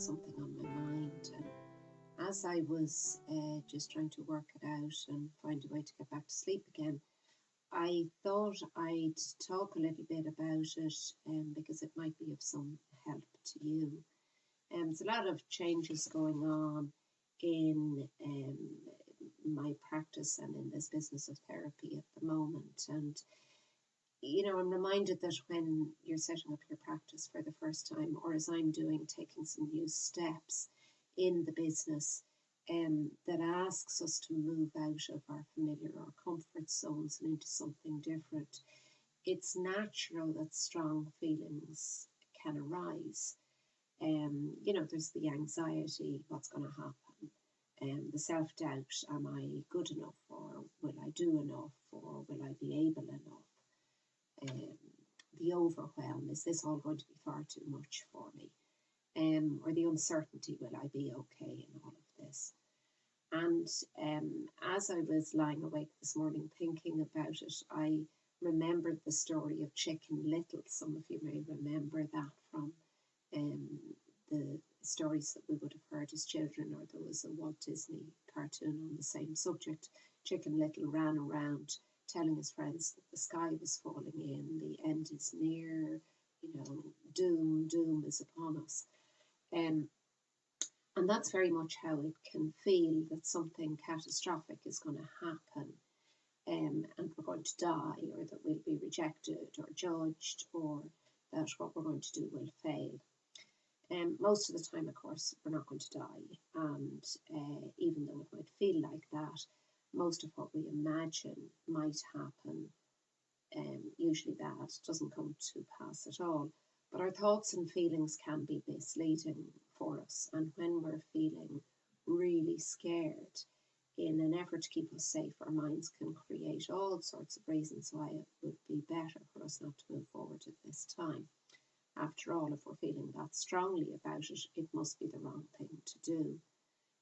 something on my mind. And as I was just trying to work it out and find a way to get back to sleep again, I thought I'd talk a little bit about it because it might be of some help to you. There's a lot of changes going on in my practice and in this business of therapy at the moment. And, I'm reminded that when you're setting up your practice for the first time, or as I'm doing, taking some new steps in the business, that asks us to move out of our familiar or comfort zones and into something different, it's natural that strong feelings can arise. There's the anxiety, what's going to happen, the self-doubt, am I good enough, or will I do enough, or will I be able enough? The overwhelm, is this all going to be far too much for me? Or the uncertainty, will I be okay in all of this? And as I was lying awake this morning thinking about it, I remembered the story of Chicken Little. Some of you may remember that from the stories that we would have heard as children, or there was a Walt Disney cartoon on the same subject. Chicken Little ran around telling his friends that the sky was falling in, the end is near, doom is upon us. And that's very much how it can feel, that something catastrophic is going to happen, and we're going to die, or that we'll be rejected or judged, or that what we're going to do will fail. Most of the time, of course, we're not going to die, and even though it might feel like that, most of what we imagine might happen, usually that doesn't come to pass at all. But our thoughts and feelings can be misleading for us, and when we're feeling really scared, in an effort to keep us safe, our minds can create all sorts of reasons why it would be better for us not to move forward at this time. After all, if we're feeling that strongly about it, it must be the wrong thing to do.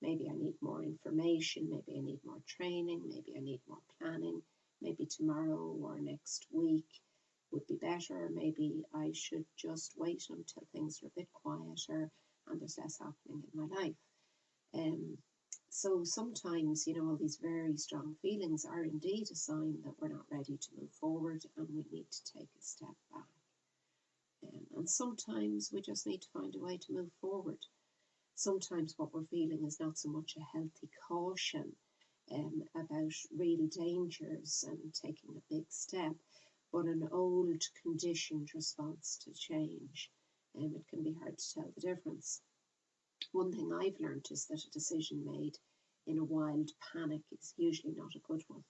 Maybe I need more information, maybe I need more training, maybe I need more planning, maybe tomorrow or next week would be better, maybe I should just wait until things are a bit quieter and there's less happening in my life. So sometimes, all these very strong feelings are indeed a sign that we're not ready to move forward and we need to take a step back. And sometimes we just need to find a way to move forward. Sometimes what we're feeling is not so much a healthy caution about real dangers and taking a big step, but an old conditioned response to change. It can be hard to tell the difference. One thing I've learned is that a decision made in a wild panic is usually not a good one.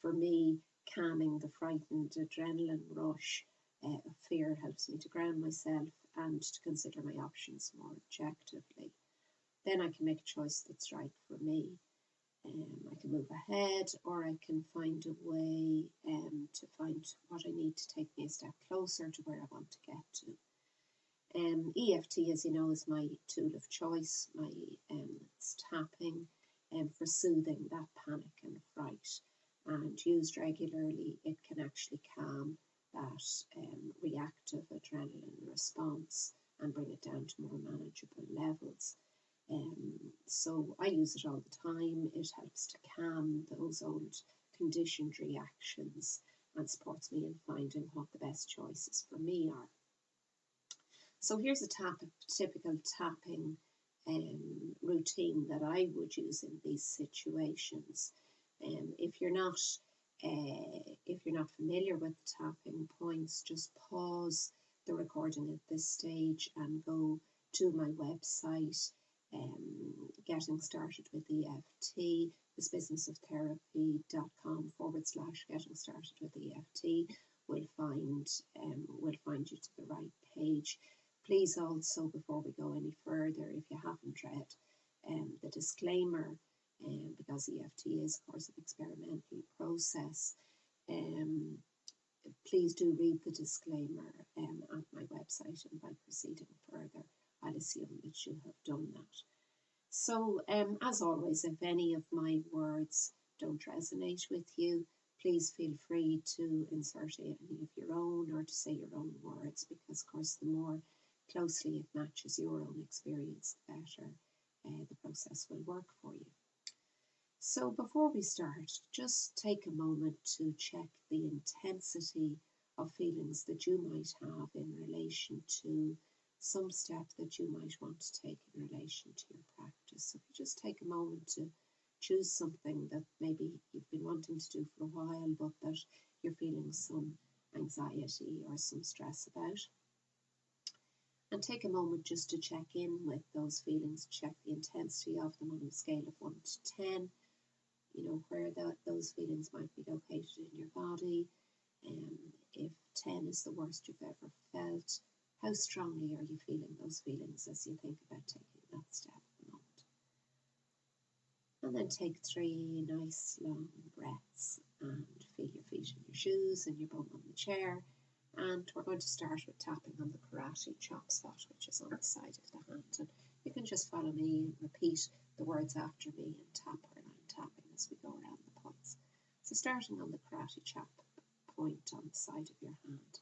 For me, calming the frightened adrenaline rush of fear helps me to ground myself and to consider my options more objectively. Then I can make a choice that's right for me. I can move ahead, or I can find a way to find what I need to take me a step closer to where I want to get to. EFT, as you know, is my tool of choice. It's tapping for soothing that panic and fright. And used regularly, it can actually calm that reactive adrenaline response and bring it down to more manageable levels. So I use it all the time. It helps to calm those old conditioned reactions and supports me in finding what the best choices for me are. So here's a typical tapping routine that I would use in these situations. If you're not familiar with the tapping points, just pause the recording at this stage and go to my website, Getting Started with EFT, thisbusinessoftherapy.com/getting started with EFT will find you to the right page. Please also, before we go any further, if you haven't read the disclaimer, because EFT is, of course, an experimental process, please do read the disclaimer at my website, and by proceeding further, I'll assume that you have done that. So, as always, if any of my words don't resonate with you, please feel free to insert any of your own or to say your own words, because, of course, the more closely it matches your own experience, the better the process will work for you. So before we start, just take a moment to check the intensity of feelings that you might have in relation to some step that you might want to take in relation to your practice. So just take a moment to choose something that maybe you've been wanting to do for a while, but that you're feeling some anxiety or some stress about. And take a moment just to check in with those feelings, check the intensity of them on a scale of 1 to 10, where those feelings might be located in your body. If 10 is the worst you've ever felt, how strongly are you feeling those feelings as you think about taking that step at the moment? And then take 3 nice long breaths and feel your feet in your shoes and your bum on the chair. And we're going to start with tapping on the karate chop spot, which is on the side of the hand. And you can just follow me and repeat the words after me and tap where I'm tapping as we go around the points. So starting on the karate chop point on the side of your hand.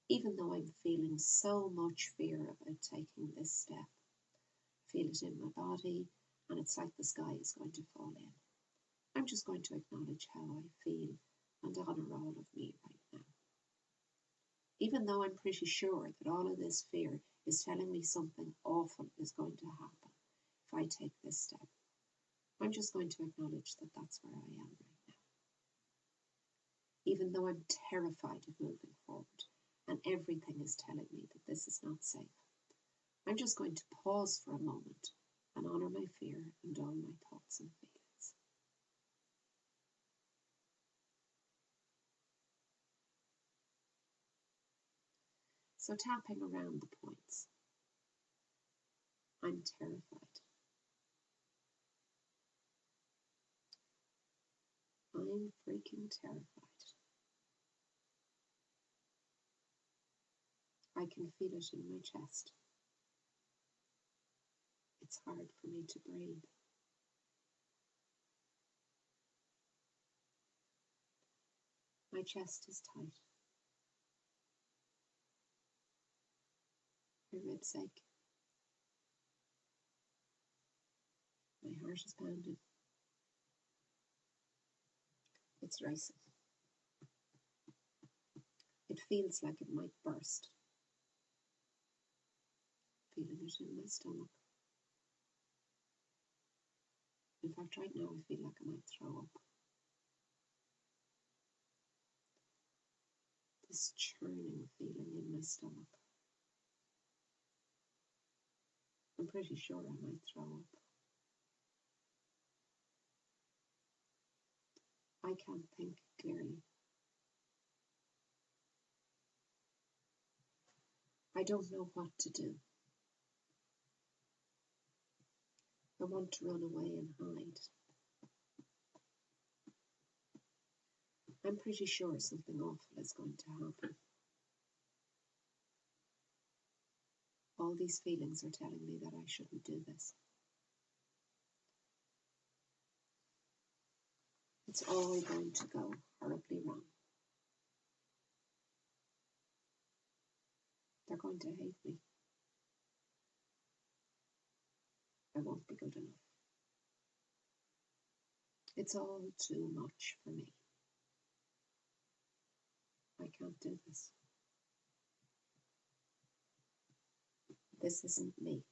Even though I'm feeling so much fear about taking this step, I feel it in my body and it's like the sky is going to fall in. I'm just going to acknowledge how I feel and honour all of me right now. Even though I'm pretty sure that all of this fear is telling me something awful is going to happen if I take this step, I'm just going to acknowledge that that's where I am right now. Even though I'm terrified of moving forward and everything is telling me that this is not safe, I'm just going to pause for a moment and honour my fear and all my thoughts and feelings. So tapping around the points. I'm terrified. I'm freaking terrified. I can feel it in my chest. It's hard for me to breathe. My chest is tight. My ribs ache. My heart is pounding. It's racing. It feels like it might burst. Feeling it in my stomach. In fact, right now I feel like I might throw up. This churning feeling in my stomach. I'm pretty sure I might throw up. I can't think clearly. I don't know what to do. I want to run away and hide. I'm pretty sure something awful is going to happen. All these feelings are telling me that I shouldn't do this. It's all going to go horribly wrong. They're going to hate me. I won't be good enough. It's all too much for me. I can't do this. This isn't me.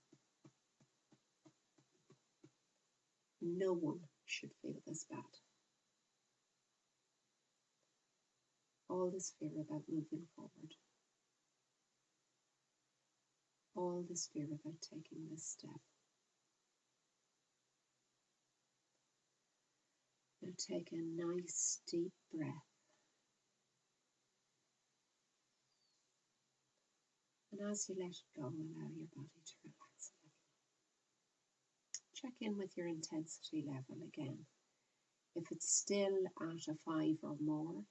No one should feel this bad. All this fear about moving forward. All this fear about taking this step. Now take a nice deep breath. And as you let it go, allow your body to relax a little. Check in with your intensity level again. If it's still at a 5 or more,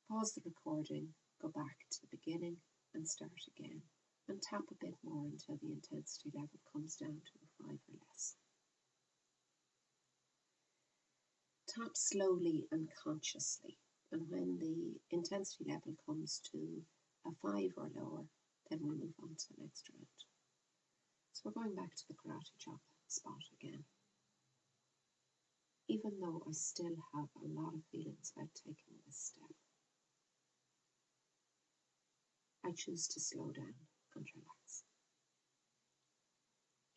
pause the recording, go back to the beginning and start again. And tap a bit more until the intensity level comes down to a 5 or less. Tap slowly and consciously, and when the intensity level comes to a 5 or lower, then we'll move on to the next round. So we're going back to the karate chop spot again. Even though I still have a lot of feelings about taking this step, I choose to slow down and relax.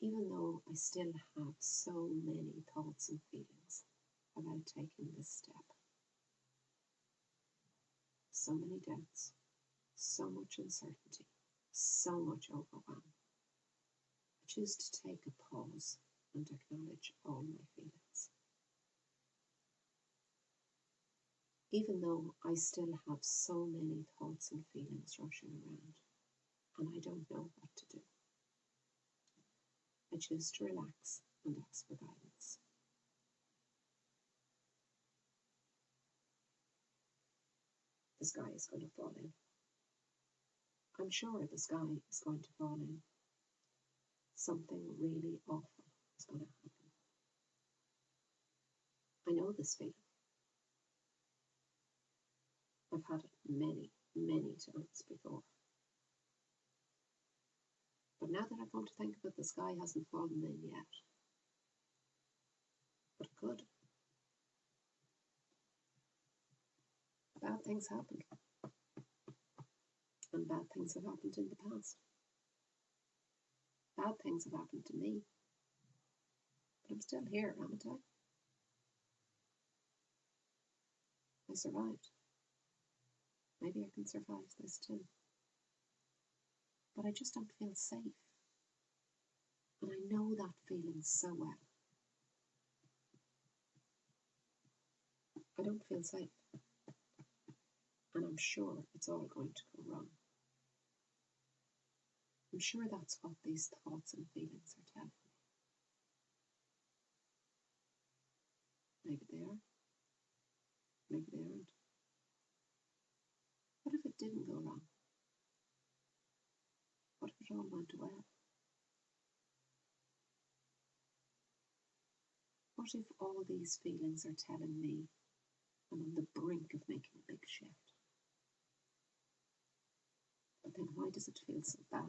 Even though I still have so many thoughts and feelings about taking this step, so many doubts, so much uncertainty, so much overwhelm, I choose to take a pause and acknowledge all my feelings. Even though I still have so many thoughts and feelings rushing around, and I don't know what to do, I choose to relax and ask for guidance. The sky is going to fall in. I'm sure the sky is going to fall in. Something really awful is going to happen. I know this feeling. I've had it many, many times before. But now that I come to think of it, the sky hasn't fallen in yet. But it could. Bad things happen. And bad things have happened in the past. Bad things have happened to me. But I'm still here, haven't I? I survived. Maybe I can survive this too. But I just don't feel safe. And I know that feeling so well. I don't feel safe. And I'm sure it's all going to go wrong. I'm sure that's what these thoughts and feelings are telling me. Maybe they are. Maybe they aren't. What if it didn't go wrong? What if it all went well? What if all these feelings are telling me I'm on the brink of making a big shift? But then why does it feel so bad?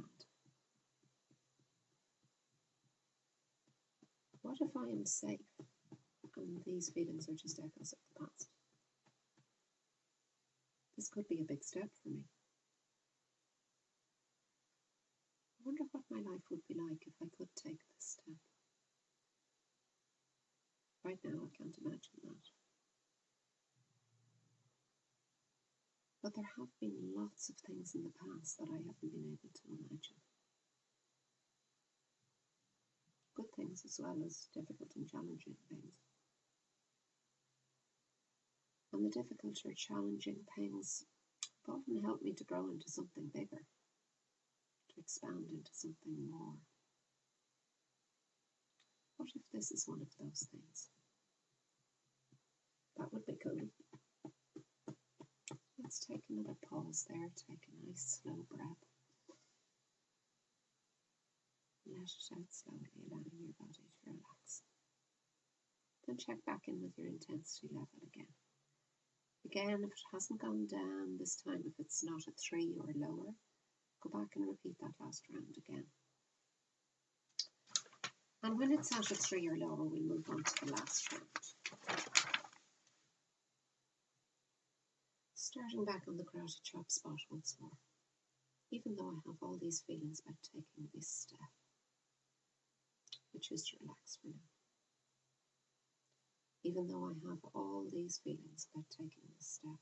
What if I am safe and these feelings are just echoes of the past? This could be a big step for me. I wonder what my life would be like if I could take this step. Right now, I can't imagine that. But there have been lots of things in the past that I haven't been able to imagine. Good things as well as difficult and challenging things. And the difficult or challenging things have often helped me to grow into something bigger, to expand into something more. What if this is one of those things? That would be cool. Let's take another pause there, take a nice slow breath. Let it out slowly, allowing your body to relax. Then check back in with your intensity level again. Again, if it hasn't gone down this time, if it's not at 3 or lower, go back and repeat that last round again. And when it's at a 3 or lower, we'll move on to the last round. Starting back on the karate chop spot once more. Even though I have all these feelings about taking this step, I choose to relax for now. Even though I have all these feelings about taking this step,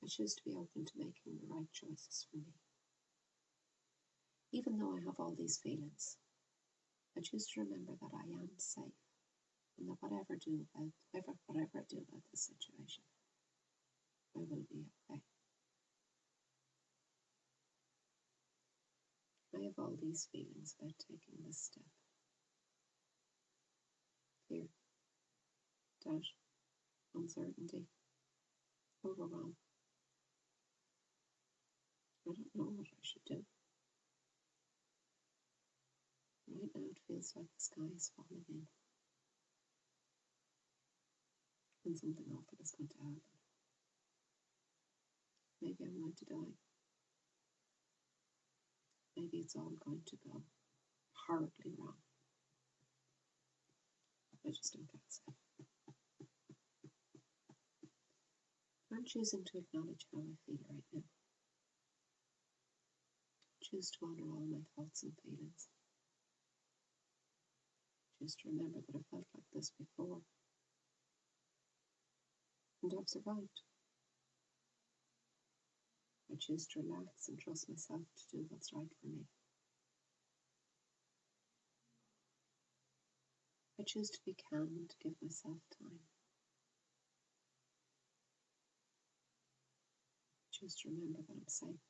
I choose to be open to making the right choices for me. Even though I have all these feelings, I choose to remember that I am safe and that whatever I do about this situation, I will be okay. I have all these feelings about taking this step. Fear, doubt, uncertainty, overwhelm. I don't know what I should do. Right now it feels like the sky is falling in. And something awful is going to happen. Maybe I'm going to die. maybe it's all going to go horribly wrong. I just don't get safe. I'm choosing to acknowledge how I feel right now. Choose to honour all my thoughts and feelings. Choose to remember that I felt like this before. And I've survived. I choose to relax and trust myself to do what's right for me. I choose to be calm and to give myself time. I choose to remember that I'm safe.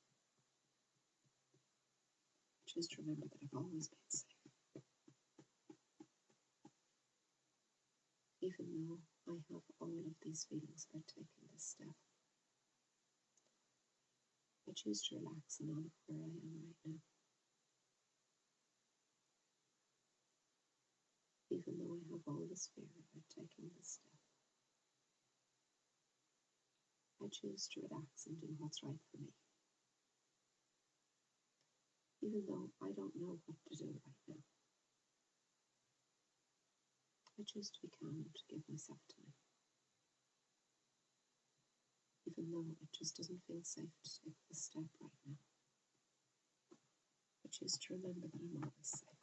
I choose to remember that I've always been safe. Even though I have all of these feelings about taking this step, I choose to relax and honour where I am right now. Even though I have all this fear about taking this step, I choose to relax and do what's right for me. Even though I don't know what to do right now, I choose to be calm and to give myself time. Even though it just doesn't feel safe to take this step right now, I choose to remember that I'm always safe.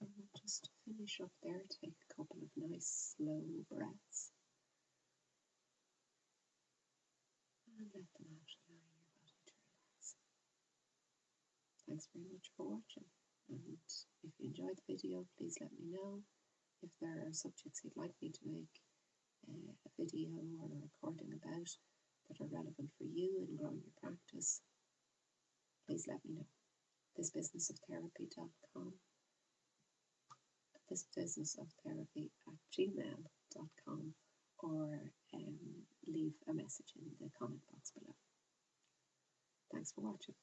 So just to finish up there, take a couple of nice slow breaths and let them out, allowing your body to relax. Thanks very much for watching, and if you enjoyed the video, please let me know. If there are subjects you'd like me to make a video or a recording about that are relevant for you in growing your practice, please let me know. thisbusinessoftherapy.com, thisbusinessoftherapy@gmail.com, or leave a message in the comment box below. Thanks for watching.